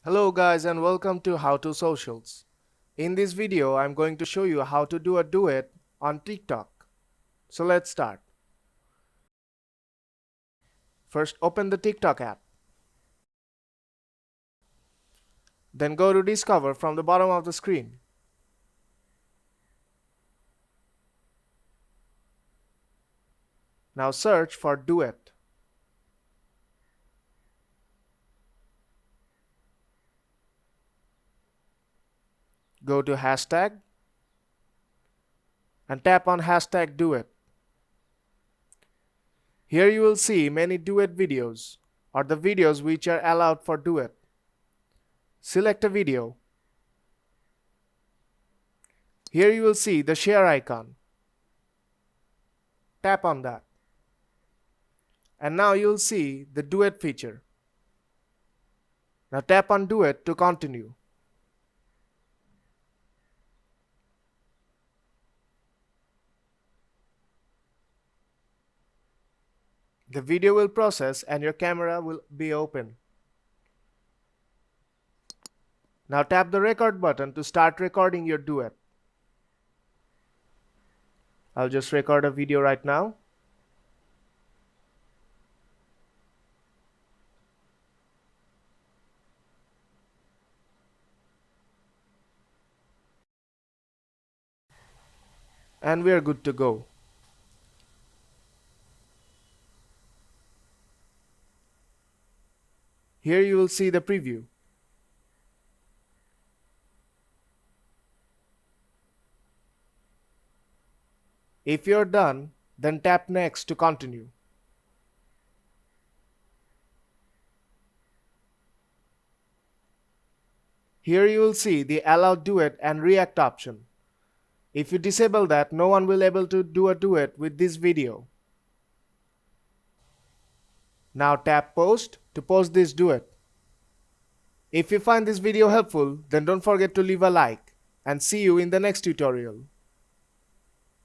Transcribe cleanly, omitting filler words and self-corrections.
Hello guys and welcome to How to Socials. In this video I'm going to show you how to do a duet on TikTok. So let's start. First open the TikTok app. Then go to Discover from the bottom of the screen. Now search for Duet. Go to hashtag and tap on hashtag Duet. Here you will see many duet videos or the videos which are allowed for duet. Select a video. Here you will see the share icon. Tap on that. And now you will see the duet feature. Now tap on Duet to continue. The video will process and your camera will be open. Now tap the record button to start recording your duet. I'll just record a video right now. And we are good to go. Here you will see the preview. If you're done, then tap Next to continue. Here you will see the Allow Duet and React option. If you disable that, no one will be able to do a duet with this video. Now tap Post to post this duet. If you find this video helpful, then don't forget to leave a like and see you in the next tutorial.